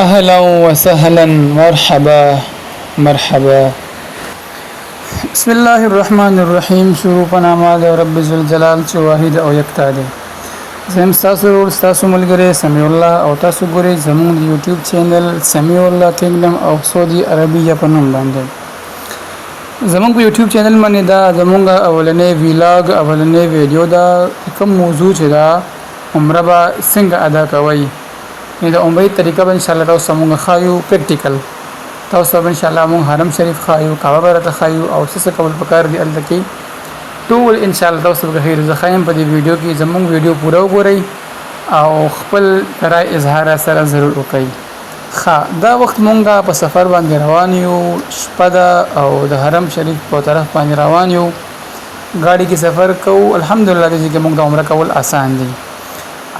اهلا وسهلا مرحبا مرحبا. بسم الله الرحمن الرحیم. شروع په نام د رب ذوالجلال چې واحد او یکتا دی. زم تاسو ورور تاسو ملګری سمیع الله او تاسو ګورئ زموږ د یوټیوب چینل سمیع الله کینګډم او سعودي عربیه په نوم باندې. زموږ په یوټیوب چینل باندې دا زموږ اولنې ویلاګ اولنې ویډیو دا کوم موضوع چې دا عمره به څنګه ادا کوي نو د عمرې طریقه به ان شاء الله تاسو موږ خایو پریکټیکل تاسو به ان شاء الله موږ حرم شریف خایو کعبه برته خایو او څه کول پکار دی الته کې ټول ان شاء الله تاسو به خیر زخایم په دې ویډیو کې زموږ ویډیو پوره وګورئ او خپل رائے اظهار سره ضرور وکړئ. دا وخت مونږه په سفر باندې روان یو شپه ده او د حرم شریف په طرف باندې روان یو ګاډي کې سفر کوو. الحمدلله چې موږ د عمره کول آسان دي.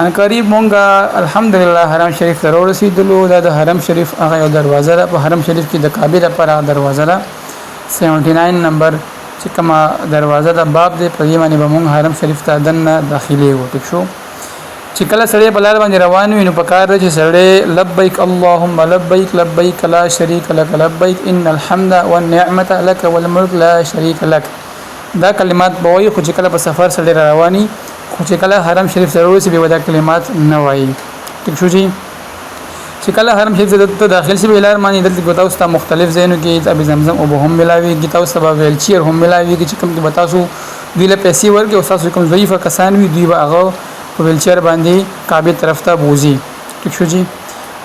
ان قریب مونږه الحمدلله حرم شریف ته ورسېدلو. دا د حرم شریف هغه یو دروازه ده په حرم شریف کې د کعبه لپاره دروازه ده 79 نمبر چې کومه دروازه ده باب دی په دې باندې به مونږ حرم شریف ته دننه داخلي وو. ټیک شو چې کله سړی په لار باندې روان وي نو پکار دی چې سړی لبیک اللهم لبیک لبیک لا شریک لک لبیک ان الحمد والنعمت لك والملك لا شریک لك دا کلمات به وایي. خو چې کله په سفر سړی رواني خو چې کله حرم شریف سره ورسي به دا کلمات نه وایي. ټیک شو چې کله حرم شریف ته داخل شي به لار باندې دلته ګوتاو ستا مختلف ځایونو کې ابي زمزم او به هم ملاوي ګیتاو سبا ویلچیر هم ملاوي چې کوم کې بتاسو دوی له پیسې ورکړي او تاسو کوم ضعیفه کسان وي دوی به هغه په ویلچیر باندې کعبه طرف ته بوزي. ټیک شو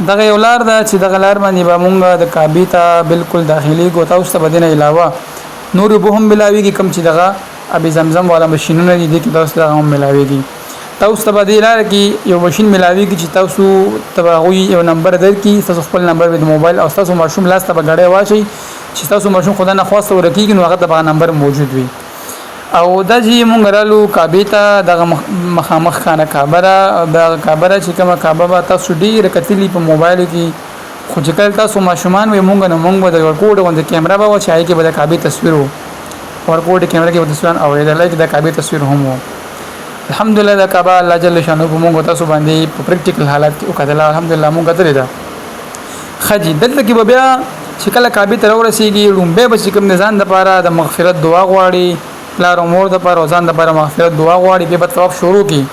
دغه یو لار ده چې دغه لار باندې به مونږ د کعبه ته بالکل داخلي ګوتاو ستا بدنه علاوه نور به هم ملاوي کوم چې دغه ابي زمزم والا ماشينونه دي چې تاسو ته هم ملاويږي. تاسو ته به لار کې یو ماشين ملاويږي چې تاسو تبغوي یو نمبر درکې تاسو خپل نمبر د موبایل او تاسو ماشوم لاس ته غړې واچي چې تاسو ماشوم خدای نه خواسته ورکیږي نو هغه د نمبر موجود وي. او د جی مونږ رالو کعبه ته د مخامخ خانه کعبه د کعبه چې کومه کعبه به تاسو ډیر کتلی په موبایل کې خو چې کله تاسو ماشومان وي مونږ نه مونږ به د ورکوډ غونډه کیمرا به وچای کې به د کعبه تصویر ورکوډ کیمرا کې به تصویر او د لایک د کعبه تصویر هم وو. الحمدلله د کعبه الله جل شانو په مونږ تاسو باندې په پریکټیکل حالت کې وکړه. الحمدلله مونږ درې ده خجی دلته کې بیا چې کله کعبه ته ورسیږي لومبه به کوم نزان د پاره د مغفرت دعا غواړي لار امور د پر روزان د پر مغفرت دعا غواړي به طواف شروع کی.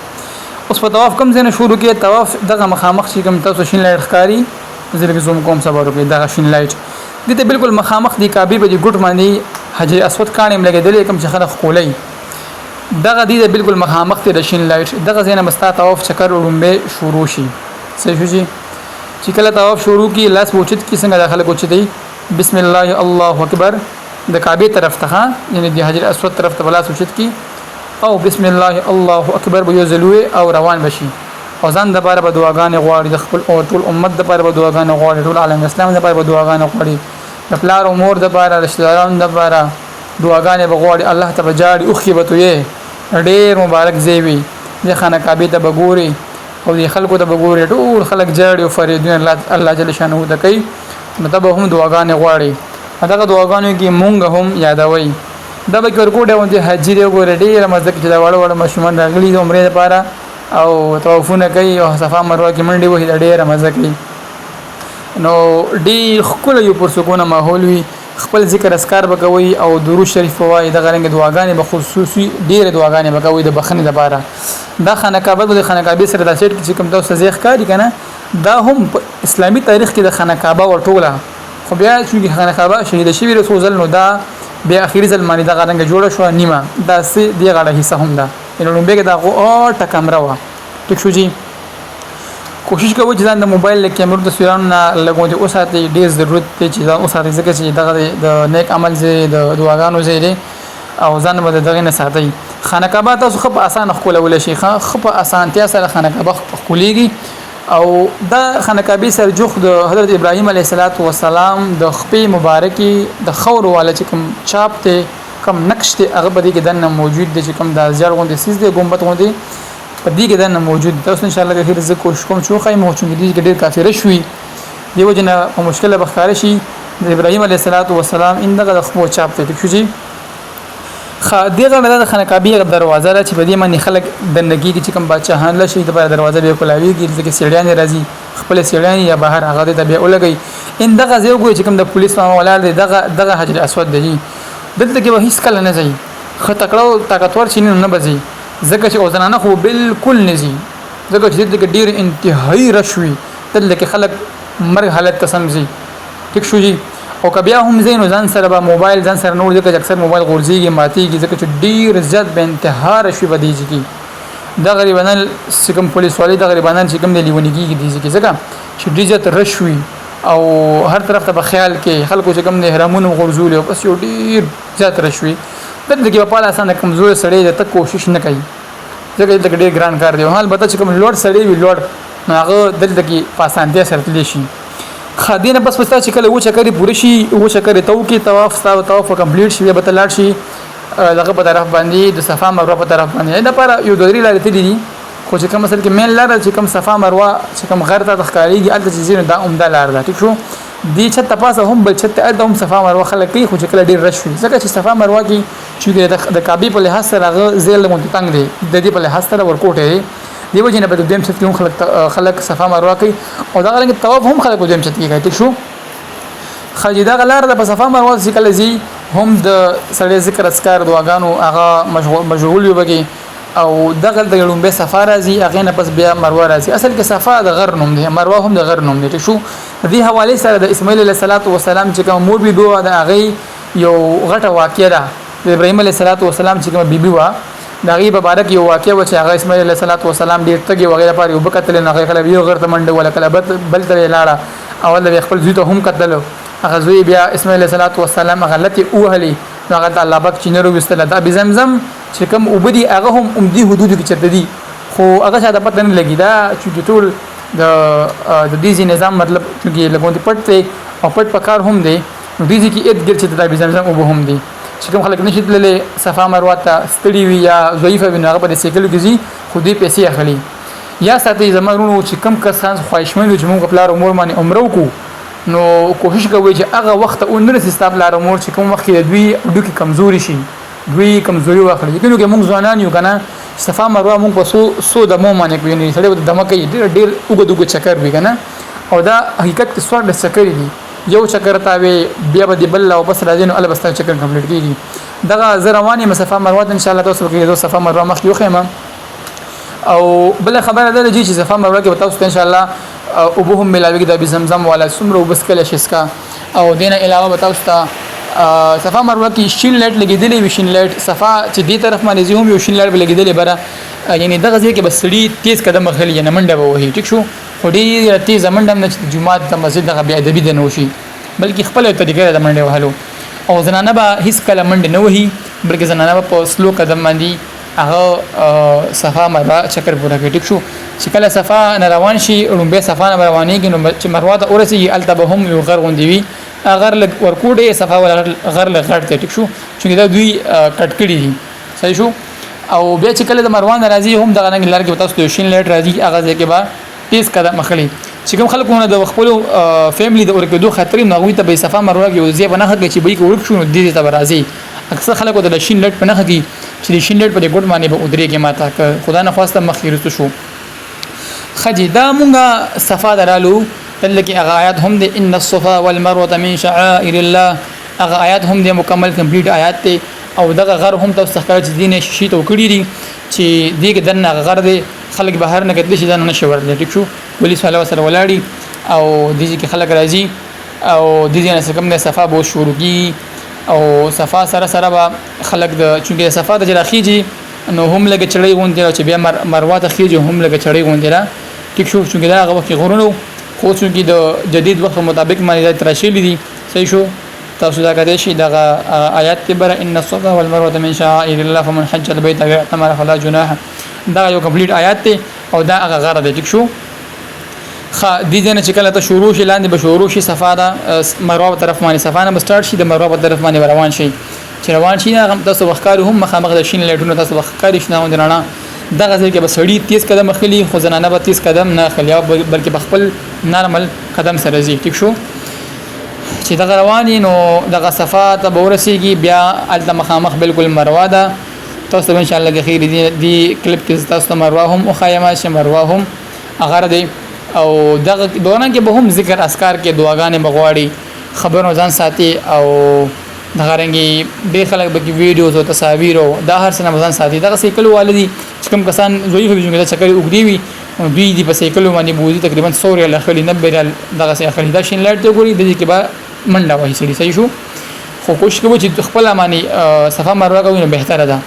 اوس په طواف کوم ځنه شروع کی طواف دغه مخامخ شي کوم تاسو شین لایټ ښکاری زره زوم کوم صبر وکړي دغه شین لایټ دته بالکل مخامخ دی کعبه په ګټ باندې حجر اسود کانیم لګیدل کوم چې خلک خولای دغه دی بالکل مخامخ ته د شین لایټ دغه ځنه مستا طواف چکر ورومبه شروع شي. صحیح شي چې کله طواف شروع کی لاس بوچت کی څنګه داخله کوچ دی بسم الله الله اکبر د کعبه طرف ته یعنی د حجر اسود طرف ته بلاس وشت کی او بسم الله الله اکبر به یزلوي او روان بشي او ځان د بار به دعاګانې غواړي د خپل او ټول امت د بار به دعاګانې غواړي ټول عالم اسلام د بار به دعاګانې غواړي د پلار امور د بار رشتہ داران د بار دعاګانې غواړي. الله ته بجاړي او خيبتوي ډېر مبارک زیوي د خانه کعبه ته بګوري او د خلکو ته بګوري ټول خلک جاړي او فریدون الله جل شانه د کوي مطلب هم دعاګانې غواړي. دغه دعاګانو کې مونږ هم یادوي دا به ورکوټه ونته حج دی وګوره ډیر مزه کې دا وړ مشمون راغلي د عمره لپاره او طوافونه کوي او صفا مروه کې منډي وې ډیر مزه کوي نو ډیر خپل یو پرسکونه ماحول وي خپل ذکر اسکار وکوي او درود شریف وایي د غرنګ دعاګانې به خصوصي ډیر دعاګانې وکوي د بخنه لپاره. دا خانه کعبه د خانه کعبه سره د سیټ کې کوم تاسو ځای ښکاری کنه دا هم اسلامي تاریخ کې د خانه کعبه ورټوله خو بیا چې خانه کعبه شهید شوی رسول الله نو دا بیا اخیری ځل باندې دا غرنګ جوړه شو نیمه دا سي دی غړه حصہ هم ده نو لومبه کې دا او ټکمره و. ټیک شو کوشش کوو چې ځان د موبایل له کیمرو تصویرونو نه لګو چې اوساته ډیر ضرورت دی چې ځان اوساته ځکه چې دغه د نیک عمل زی د دعاګانو زی دی او ځان به دغه نه ساتي. خانه کعبه تاسو خو په اسانه خولول شي خو په اسانتیا سره خانه کعبه خولېږي او دا خانه کعبه سره جوخ د حضرت ابراهیم علیه السلام د خپې مبارکي د خور والا چې کوم چاپ ته کوم نقش ته هغه په دې کې دنه موجود دی چې کوم د ځړ غوندې سیس دی ګمبت غوندې په دې کې دنه موجود تاسو ان شاء الله غیر ز کوشش کوم چې خو مو چې دې کې ډېر کافر شوي دیو جن په مشکله بخاره شي د ابراهیم علیه السلام ان دغه خو چاپ ته شو دغه د خانقابه دروازه را چې په دې باندې خلک دندګي کې چې کوم بادشاہان لشي د دروازه به کولاویږي چې سیړیان راځي خپل سیړیان یا بهر هغه د بیا ولګي ان دغه زیو چې کوم د پولیس ما ولال دغه حجر اسود دی دلته کې به هیڅ کله نه ځي خطکړو طاقتور شي نه بځي ځکه چې اوزنانه خو بالکل نه ځي ځکه چې دغه ډیر انتهایی رشوي دلته کې خلک مرګ حالت تسمزي ټیک شو جی او کبیا هم زین ځان سره به موبایل ځان سره نور ځکه اکثر موبایل غورځيږي ماتيږي ځکه چې ډیر زیات به انتها رشوي بدیږي کی دا غریبانه سکم پولیس والی دا غریبانه چې کوم دی لیونیږي دي ځکه چې ډیر زیات رشوي او هر طرف ته په خیال کې خلکو چې کوم نه حرامونه غورځول او بس یو ډیر زیات رشوي دلته کې په لاسانه کمزور سړی ته کوشش نه کوي ځکه دلته ډیر ګران کار دی حال به چې کوم لوړ سړی وي لوړ هغه دلته کې پاسانتیا سره تلی شي خادینه بس پستا چې کله و چکرې پوره شي و چکرې تو کې طواف کمپلیټ شي به تلاړ شي دغه په طرف باندې د صفا مروه په طرف باندې دا پر یو دوری لارې ته دي خو چې کوم مثلا کې مین لار چې کوم صفا مروه چې کوم غر ته تخکاریږي الته چې زینو دا عمده لار ده ټیک شو دی چې تاسو هم بل چې ته هم صفا مروه خلک کوي خو چې کله ډیر رش وي ځکه چې صفا مروه کې چې د کعبه په لحاظ سره هغه زیل مونږ تنګ دی د دې په لحاظ سره ورکوټه دیو جن په دیم چې کوم خلک صفا مروه کوي او دا غلنګ طواف هم خلک دیم چې کوي ټیک شو خجیدا غلار د صفا مروه چې کله زی هم د سړی ذکر اسکار دواګانو هغه مشغول یو بږي او دغه د لومبه صفا راځي هغه نه پس بیا مروه راځي اصل کې صفا د غر نوم دی مروه هم د غر نوم دی ټیک شو دې حواله سره د اسماعیل علیه السلام چې کوم مور بي دوه د هغه یو غټه واقعه ده د ابراهيم علیه السلام چې کوم بیبي وا دا غي مبارک یو واقعه و چې هغه اسماعیل علیه السلام ډیر تګي وغیرہ پاره یو بکتل نه خلک یو غر ته منډه ولا کله بل ته لاړه اول د خپل زوی ته هم قتلو هغه زوی بیا اسماعیل علیه السلام غلطي اوهلي هغه الله پاک چې نورو وستله دا بزمزم چې کوم وبدي هغه هم عمدي حدود کې چرته دي خو هغه شاته پته نه لګی دا چې ټول د دیزي نظام مطلب چې لګون دي پټ او پټ پکار هم دي دیزي کې اټ ګر چې دا بزمزم وب هم دي چې کوم خلک نشي تللی صفا مروه ته ستړي وي یا ضعیفه وي هغه په سیکل کې زی خو دې پیسې اخلي یا ساتي زمونږ چې کم کسان خواهشمن چې موږ خپل عمر باندې عمره کو نو کوشش کوي چې هغه وخت او نرسي ستاب لار عمر چې کوم وخت کې دوی ډوکی کمزوري شي دوی کمزوري واخلي کله کې موږ ځوانان یو کنه صفا مروه موږ په سو د مو باندې کوي نه سړی د دمکې ډیر وګدوګ چکر وي کنه او دا حقیقت کې سوال د چکر دي یو چکر تاوي بیا به دی بل او بس راځي نو ال بس چکر کمپلیټ کیږي دغه زرواني مسافه مروه ان شاء الله تاسو کې د صفا مروه مخ یو خیمه او بل خبره ده چې صفا مروه کې تاسو ان شاء الله او به هم ملاوي د زمزم ولا سمره وبس کله شسکا او دینه علاوه تاسو ته صفا مروه کې شین لایټ لګیدلې وشین لایټ صفا چې دی طرف باندې هم یو شین لایټ لګیدلې بره یعنی دغه ځکه بس سړي تیز قدم خلی نه منډه وهي ټیک شو خو ډیر تیز منډه نه جمعه د مسجد دغه بیا ادبي د نوشي بلکې خپل طریقې د منډه وهلو او زنانه به هیڅ کله منډه نه وهي بلکې زنانه به په سلو قدم باندې هغه صفا مروه چکر پورا کوي ټیک شو چې کله صفا نه روان شي لومبه صفا نه روانېږي نو چې مروه ته ورسېږي الته به هم یو غر غوندي وي غر ورکوډه صفا ولا غر لغړ ټیک شو چې دا دوی کټ کړي دي صحیح شو او بیا چې کله د مروان راځي هم دغه نه لار کې تاسو شین لټ راځي هغه ځکه به تیز قدم مخلي چې کوم خلکونه د خپل فیملی د ورکېدو خطرې نغوي ته به صفا مروه کې وزي بنه خلک چې به کې ورک شو دي ته راځي اکثر خلکو د شین لټ پنه خدي چې شین لټ په ګډ باندې به ودرې کې ماته خدا نه خواسته مخیرته شو خجی دا مونږه صفا درالو تلکه هغه آیات هم د ان الصفا والمروه من شعائر الله هغه آیات هم د مکمل کمپلیټ آیات ته او دغه غر هم تاسو ښکار چې دینه شي ته وکړي دي چې دغه دنه غر دی خلک بهر نه کتل شي دا نه شور دی ټیک شو ولي صلی الله علیه ولاړی او دغه کې خلک راځي او دغه نه کوم نه صفا بو شروع کی او صفا سره سره به خلک د چونګې صفا د جراخیږي نو هم لګ چړې غونډه چې بیا مروه ته خيږي هم لګ چړې غونډه ټیک شو چونګې دا هغه وخت غرونو خو چونګې د جدید وخت مطابق باندې تراشلې دي صحیح شو تاسو دا کړئ شي دا آیات کې بر ان الصفا والمروه من شعائر الله فمن حج البيت او اعتمر فلا جناح دا یو کمپلیټ آیات ته او دا هغه غره دی ټیک شو دي دنه چې کله ته شروع شي لاندې به شروع شي صفا دا مروه طرف باندې صفا نه سٹارټ شي د مروه طرف باندې روان شي چې روان شي هغه تاسو وختکار هم مخامخ د شین لټونو تاسو وختکار شنه ودرانه دغه ځکه به سړی تیز قدم خلی خو زنانه به تیز قدم نه خلی بلکې بخپل نارمل قدم سره زی ټیک شو چې دغه رواني نو دغه صفا ته ورسیږي بیا الته مخامخ بالکل مروه ده تاسو ان شاء الله د خیر دی کلیپ کې تاسو مروه هم او خیمه ش مروه هم اگر دی او دغه دوران کې به هم ذکر اسکار کې دعاګانې بغواړي خبرونه ځان ساتي او دغه رنګي به خلک به ویډیوز او تصاویر او د هر څه نه ځان ساتي دغه سیکلو والدي چې کوم کسان زوی هوی چې چکر وګړي وي دوی دی په سیکلو باندې بوزي تقریبا 100 ریال اخلي 90 ریال دغه سي اخلي دا شین لایټ ته ګوري د دې کې به منډه وایي سړي صحیح شو خو کوشش کوو چې خپل معنی صفه مروه کوي نو بهتره ده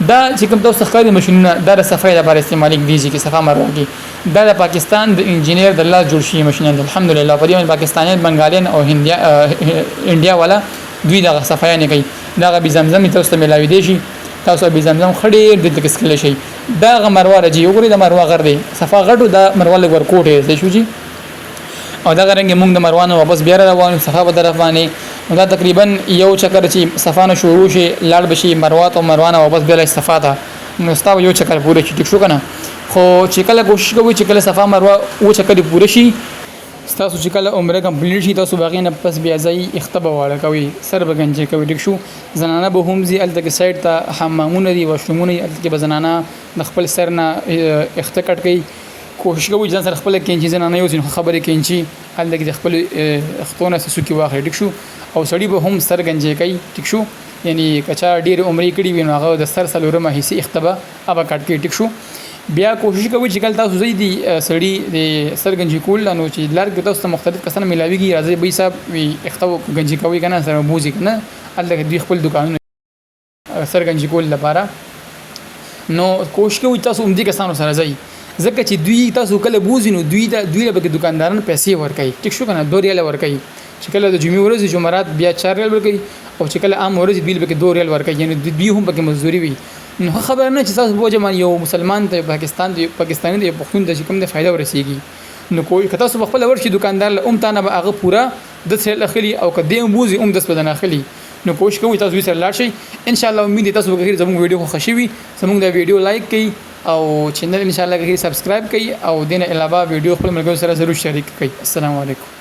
دا چې کوم تاسو ښکاري ماشينونه د صفه لپاره استعمالي کیږي چې صفه مروه کې دا د پاکستان د انجینیر د الله جوړ شي ماشينونه الحمدلله په دې پاکستانیان بنگالیان او انډیا والا دوی دغه صفه نه کوي دغه بي زمزم تاسو ته ملاوي دي شي تاسو بي زمزم خړې د تکسکل شي دا مروه راځي وګورئ د مروه غر دی صفه غټو د مروه لګور کوټه زه شو جی او دا غرنګ موږ د مروان واپس بیا روانو صفه په طرف باندې دا تقریبا یو چکر چې صفانه شروع شي لاړ بشي مروات او مروان واپس بیا صفه ته نو ستاسو یو چکر پوره شي ټیک شو کنه خو چې کله کوشش کوئ چې کله صفه مروه او چکر پوره شي تاسو چې کله عمره کمپلیټ شي تاسو باغې نه پس بیا ځای اختبا واړه کوي سر بغنجه کوي ټیک شو زنانه به هم زی الته کې سایډ ته حمامونه دي واشرومونه الته کې بزنانه د خپل سر نه اختکټ کوي کوشش کوي ځان سره خپل کینچي زنانه یو خبره کینچي الته کې خپل اختونه سسو کې واخلي ټیک شو او سړی به هم سر گنجه کوي ټیک شو یعنی کچا ډیر عمرې کړي وي نو هغه د سر سلورمه حصے اختبا ابا کټ کې ټیک شو بیا کوشش کوي چې کله تاسو زی دي سړی د سر گنجي کول نو چې لار کې تاسو مختلف کسان ملاويږي راځي به حساب وي اختو گنجي کوي کنه سره بوزي کنه الته دوی خپل دکانونه سر گنجي کول لپاره نو کوشش کوي تاسو عمدي کسانو سره ځي ځکه چې دوی تاسو کله بوزي نو دوی به دکاندارانو پیسې ورکړي ټیک شو کنه 2 ریال ورکړي چې کله د جمعې ورځې جمعرات بیا 4 ریال ورکړي او چې کله عام ورځې دوی به 2 ریال ورکړي یعنی دوی هم پکې مزدوري وي نو خبر نه چې تاسو بوجه من یو مسلمان ته پاکستاني دی پښتون د کوم د فائدہ ورسیږي نو کوئی کته سو خپل ورشي دکاندار له تانه به هغه پورا د سره اخلي او کدی بوزي د سپدن اخلي نو کوشش کوئ تاسو سره لاړ شئ ان شاء الله امید تاسو به زموږ ویډیو خو خوشي وي زموږ د ویډیو لایک کړئ او چینل ان شاء الله کې سبسکرایب کړئ او دینه علاوه ویډیو خپل ملګرو سره ضرور شریک کړئ السلام علیکم